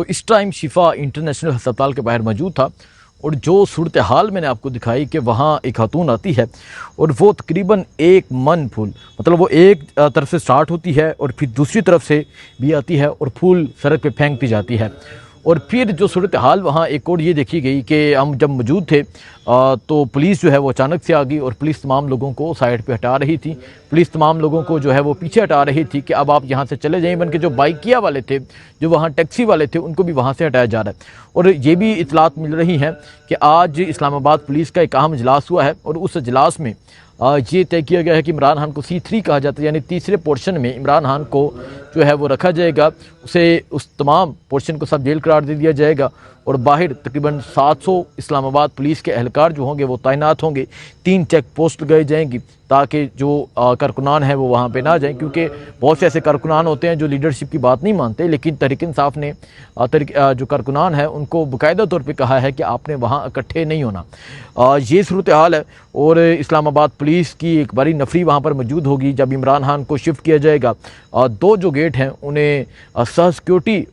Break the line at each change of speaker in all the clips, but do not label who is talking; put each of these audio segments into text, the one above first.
اس time شفا international ہسپتال کے باہر موجود تھا اور جو صورتحال میں نے آپ کو دکھائی کہ وہاں ایک خاتون آتی ہے اور وہ تقریباً 1 من پھول، مطلب وہ ایک طرف سے سٹارٹ ہوتی ہے اور پھر دوسری طرف سے بھی آتی ہے اور پھول سڑک پہ پھینکتی جاتی ہے۔ اور پھر جو صورتحال وہاں ایک اور یہ دیکھی گئی کہ ہم جب موجود تھے تو پولیس جو ہے وہ اچانک سے آ گئی اور پولیس تمام لوگوں کو سائڈ پہ ہٹا رہی تھی، پولیس تمام لوگوں کو جو ہے وہ پیچھے ہٹا رہی تھی کہ اب آپ یہاں سے چلے جائیں، بلکہ جو بائکیا والے تھے، جو وہاں ٹیکسی والے تھے، ان کو بھی وہاں سے ہٹایا جا رہا ہے۔ اور یہ بھی اطلاعات مل رہی ہیں کہ آج اسلام آباد پولیس کا ایک اہم اجلاس ہوا ہے اور اس اجلاس میں یہ طے کیا گیا ہے کہ عمران خان کو C3 کہا جاتا ہے، یعنی تیسرے پورشن میں عمران خان کو جو ہے وہ رکھا جائے گا، اسے اس تمام پورشن کو سب جیل قرار دے دیا جائے گا اور باہر تقریباً 700 اسلام آباد پولیس کے اہلکار جو ہوں گے وہ تعینات ہوں گے، 3 چیک پوسٹ لگائی جائیں گی تاکہ جو کارکنان ہیں وہ وہاں پہ نہ جائیں، کیونکہ بہت سے ایسے کارکنان ہوتے ہیں جو لیڈرشپ کی بات نہیں مانتے، لیکن تحریک انصاف نے جو کارکنان ہیں ان کو باقاعدہ طور پہ کہا ہے کہ آپ نے وہاں اکٹھے نہیں ہونا۔ یہ صورتحال ہے اور اسلام آباد پولیس کی ایک بڑی نفری وہاں پر موجود ہوگی جب عمران خان کو شفٹ کیا جائے گا۔ 2 جو گیٹ ہیں انہیں سیکیورٹی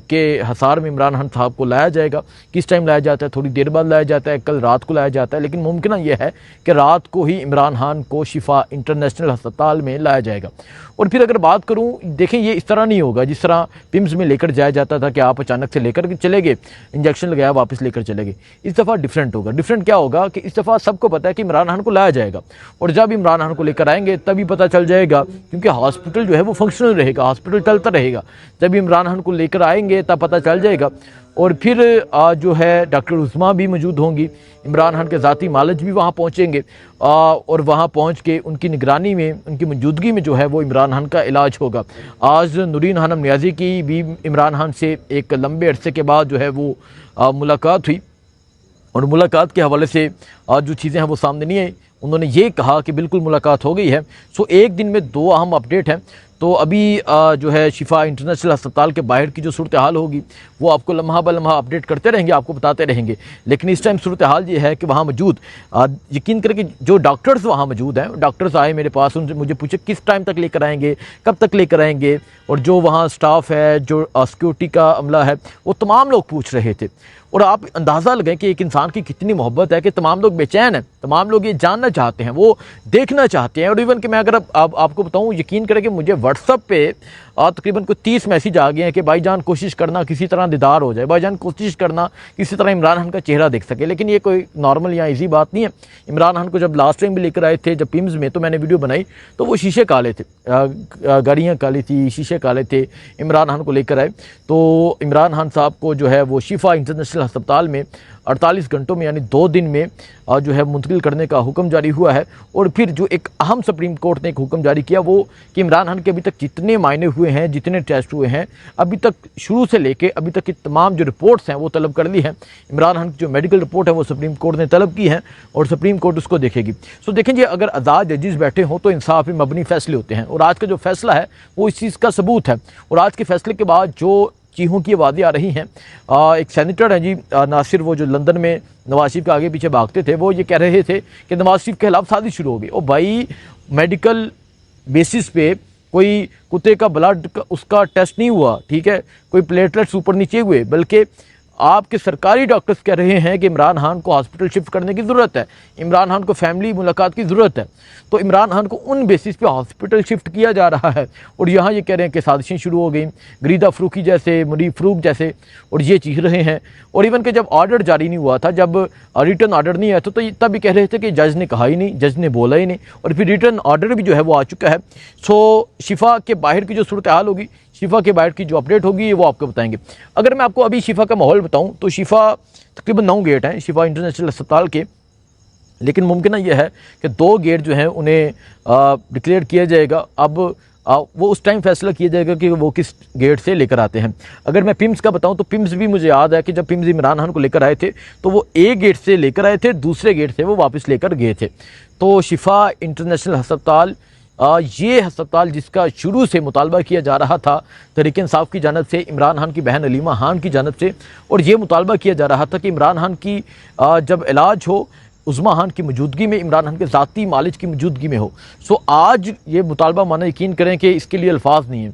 کے حصار میں عمران خان صاحب کو لایا جائے گا۔ کس ٹائم لایا جاتا ہے؟ تھوڑی دیر بعد لایا جاتا ہے، کل رات کو لایا جاتا ہے، لیکن ممکنہ یہ ہے کہ رات کو ہی عمران خان کو شفا انٹرنیشنل ہسپتال میں لایا جائے گا۔ اور پھر اگر بات کروں، دیکھیں یہ اس طرح نہیں ہوگا جس طرح پمز میں لے کر جایا جاتا تھا کہ آپ اچانک سے لے کر چلے گئے، انجیکشن لگایا واپس لے کر چلے گئے۔ اس دفعہ ڈیفرنٹ ہوگا۔ ڈیفرنٹ کیا ہوگا کہ اس دفعہ سب کو پتہ ہے کہ عمران خان کو لایا جائے گا اور جب عمران خان کو لے کر آئیں گے تبھی پتہ چل جائے گا، کیونکہ ہاسپٹل جو ہے وہ فنکشنل رہے گا، ہاسپٹل چلتا رہے گا۔ جب عمران خان کو لے کر آئیں گے تب پتہ چل جائے گا۔ اور پھر جو ہے ڈاکٹر عظمیٰ بھی موجود ہوں گی، عمران خان کے ذاتی معالج بھی وہاں پہنچیں گے اور وہاں پہنچ کے ان کی نگرانی میں، ان کی موجودگی میں جو ہے وہ عمران خان کا علاج ہوگا۔ آج نورین خانم نیازی کی بھی عمران خان سے ایک لمبے عرصے کے بعد جو ہے وہ ملاقات ہوئی اور ملاقات کے حوالے سے جو چیزیں ہیں وہ سامنے نہیں آئی۔ انہوں نے یہ کہا کہ بالکل ملاقات ہو گئی ہے۔ ایک دن میں 2 اہم اپڈیٹ ہیں۔ تو ابھی جو ہے شفا انٹرنیشنل ہسپتال کے باہر کی جو صورتحال ہوگی وہ آپ کو لمحہ بہ لمحہ اپڈیٹ کرتے رہیں گے، آپ کو بتاتے رہیں گے، لیکن اس ٹائم صورتحال یہ ہے کہ وہاں موجود یقین کریں کہ جو ڈاکٹرز وہاں موجود ہیں، ڈاکٹرز آئے میرے پاس، ان سے مجھے پوچھے کس ٹائم تک لے کر آئیں گے، کب تک لے کر آئیں گے، اور جو وہاں سٹاف ہے، جو سیکیورٹی کا عملہ ہے، وہ تمام لوگ پوچھ رہے تھے۔ اور آپ اندازہ لگائیں کہ ایک انسان کی کتنی محبت ہے کہ تمام لوگ بے چین ہیں، تمام لوگ یہ جاننا چاہتے ہیں، وہ دیکھنا چاہتے ہیں۔ اور ایون کہ میں اگر آپ کو بتاؤں، یقین کریں کہ مجھے واٹس ایپ پہ تقریباً کوئی 30 میسیج آ گئے ہیں کہ بھائی جان کوشش کرنا کسی طرح دیدار ہو جائے، بھائی جان کوشش کرنا کسی طرح عمران خان کا چہرہ دیکھ سکے، لیکن یہ کوئی نارمل یا ایزی بات نہیں ہے۔ عمران خان کو جب لاسٹ ٹائم بھی لے کر آئے تھے، جب پمز میں، تو میں نے ویڈیو بنائی تو وہ شیشے کالے تھے، گاڑیاں کالی تھی، شیشے کالے تھے۔ عمران خان کو لے کر آئے تو عمران خان صاحب کو جو ہے وہ شفا انٹرنیشنل ہسپتال میں 48 گھنٹوں میں یعنی 2 دن میں جو ہے منتقل کرنے کا حکم جاری ہوا ہے۔ اور پھر جو ایک اہم سپریم کورٹ نے ایک حکم جاری کیا وہ کہ عمران خان کے ابھی تک جتنے معائنے ہوئے ہیں، جتنے ٹیسٹ ہوئے ہیں، ابھی تک شروع سے لے کے ابھی تک کی تمام جو رپورٹس ہیں وہ طلب کر لی ہیں۔ عمران خان کی جو میڈیکل رپورٹ ہے وہ سپریم کورٹ نے طلب کی ہے اور سپریم کورٹ اس کو دیکھے گی۔ دیکھیں جی، اگر آزاد ججز بیٹھے ہوں تو انصاف پہ مبنی فیصلے ہوتے ہیں، اور آج کا جو فیصلہ ہے وہ اس چیز کا ثبوت ہے۔ اور آج کے فیصلے کے بعد جو چیخوں کی آوازیں آ رہی ہیں، ایک سینیٹر ہیں جی ناصر، وہ جو لندن میں نواز شریف کے آگے پیچھے بھاگتے تھے، وہ یہ کہہ رہے تھے کہ نواز شریف کے خلاف سازش شروع ہو گئی۔ اور بھائی میڈیکل بیسس پہ کوئی کتے کا بلڈ اس کا ٹیسٹ نہیں ہوا، ٹھیک ہے، کوئی پلیٹلیٹس اوپر نیچے ہوئے، بلکہ آپ کے سرکاری ڈاکٹرز کہہ رہے ہیں کہ عمران خان کو ہاسپٹل شفٹ کرنے کی ضرورت ہے، عمران خان کو فیملی ملاقات کی ضرورت ہے۔ تو عمران خان کو ان بیسس پہ ہاسپٹل شفٹ کیا جا رہا ہے، اور یہاں یہ کہہ رہے ہیں کہ سازشیں شروع ہو گئیں، گریدہ فروخی جیسے، منیب فروخ جیسے، اور یہ چیخ رہے ہیں۔ اور ایون کہ جب آرڈر جاری نہیں ہوا تھا، جب ریٹرن آرڈر نہیں آیا تھا، تو تب بھی کہہ رہے تھے کہ جج نے کہا ہی نہیں، جج نے بولا ہی نہیں، اور پھر ریٹرن آرڈر بھی جو ہے وہ آ چکا ہے۔ شفا کے باہر کی جو صورتحال ہوگی، شفا کے باہر کی جو اپڈیٹ ہوگی وہ آپ کو بتائیں گے۔ اگر میں آپ کو ابھی شفا کا ماحول بتاؤں تو شفا تقریباً 9 گیٹ ہیں شفا انٹرنیشنل ہسپتال کے، لیکن ممکنہ یہ ہے کہ 2 گیٹ جو ہیں انہیں ڈکلیئر کیا جائے گا۔ اب وہ اس ٹائم فیصلہ کیا جائے گا کہ وہ کس گیٹ سے لے کر آتے ہیں۔ اگر میں پمز کا بتاؤں تو پمز بھی مجھے یاد ہے کہ جب پمز عمران خان کو لے کر آئے تھے تو وہ ایک گیٹ سے لے کر آئے تھے، دوسرے گیٹ سے وہ واپس لے کر گئے تھے۔ تو شفا انٹرنیشنل ہسپتال یہ ہسپتال جس کا شروع سے مطالبہ کیا جا رہا تھا تحریک انصاف کی جانب سے، عمران خان کی بہن علیمہ خان کی جانب سے، اور یہ مطالبہ کیا جا رہا تھا کہ عمران خان کی جب علاج ہو عظمیٰ خان کی موجودگی میں، عمران خان کے ذاتی معالج کی موجودگی میں ہو۔ آج یہ مطالبہ مانا، یقین کریں کہ اس کے لیے الفاظ نہیں ہیں۔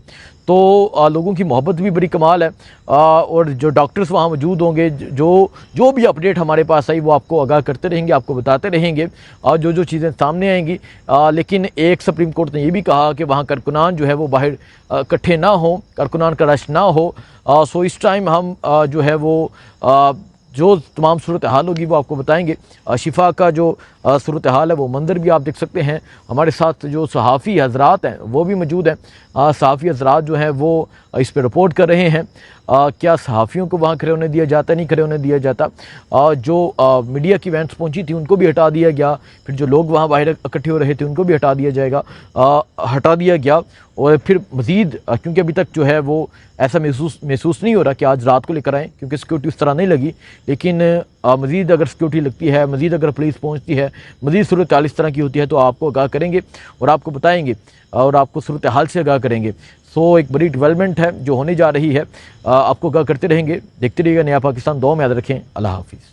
تو لوگوں کی محبت بھی بڑی کمال ہے، اور جو ڈاکٹرز وہاں موجود ہوں گے، جو بھی اپڈیٹ ہمارے پاس آئی وہ آپ کو آگاہ کرتے رہیں گے، آپ کو بتاتے رہیں گے، اور جو چیزیں سامنے آئیں گی۔ لیکن ایک سپریم کورٹ نے یہ بھی کہا کہ وہاں کارکنان جو ہے وہ باہر اکٹھے نہ ہوں، کارکنان کا رش نہ ہو۔ سو اس ٹائم ہم جو ہے وہ جو تمام صورتحال ہوگی وہ آپ کو بتائیں گے۔ شفا کا جو صورتحال ہے وہ منظر بھی آپ دیکھ سکتے ہیں۔ ہمارے ساتھ جو صحافی حضرات ہیں وہ بھی موجود ہیں، صحافی حضرات جو ہیں وہ اس پہ رپورٹ کر رہے ہیں۔ کیا صحافیوں کو وہاں کھڑے ہونے دیا جاتا، نہیں کھڑے ہونے دیا جاتا؟ جو میڈیا کی وینس پہنچی تھی ان کو بھی ہٹا دیا گیا، پھر جو لوگ وہاں باہر اکٹھے ہو رہے تھے ان کو بھی ہٹا دیا گیا، اور پھر مزید کیونکہ ابھی تک جو ہے وہ ایسا محسوس نہیں ہو رہا کہ آج رات کو لے کر آئیں، کیونکہ سیکورٹی اس طرح نہیں لگی، لیکن مزید اگر سیکورٹی لگتی ہے، مزید اگر پولیس پہنچتی ہے، مزید صورتحال اس طرح کی ہوتی ہے تو آپ کو آگاہ کریں گے اور آپ کو بتائیں گے اور آپ کو صورتحال سے آگاہ کریں گے۔ سو ایک بڑی ڈیولپمنٹ ہے جو ہونے جا رہی ہے، آپ کو آگاہ کرتے رہیں گے۔ دیکھتے رہیے گا نیا پاکستان، دعا میں یاد رکھیں۔ اللہ حافظ۔